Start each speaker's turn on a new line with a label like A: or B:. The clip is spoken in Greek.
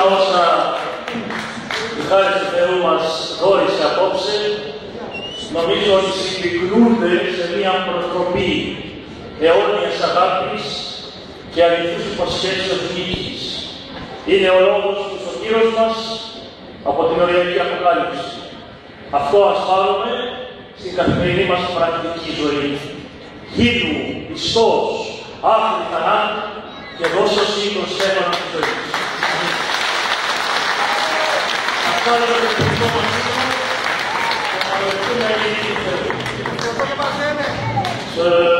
A: τα όσα η χάρη του Θεού μας δόρισε απόψε, νομίζω ότι συμπυκνούνται σε μια προτροπή αιώνιας αγάπης και αληθούς υποσχέσεως νίκης. Είναι ο λόγος του ο Κύριος μας από την οριακή Αποκάλυψη. Αυτό ας πάρουμε στην καθημερινή μας πρακτική ζωή. Γίνου πιστός άφρη θανάτου και δώσωση το στέφανο της ζωής. Αυτά είναι το τεχνικό μας σήμερα και να ευχαριστούμε για την Θεού.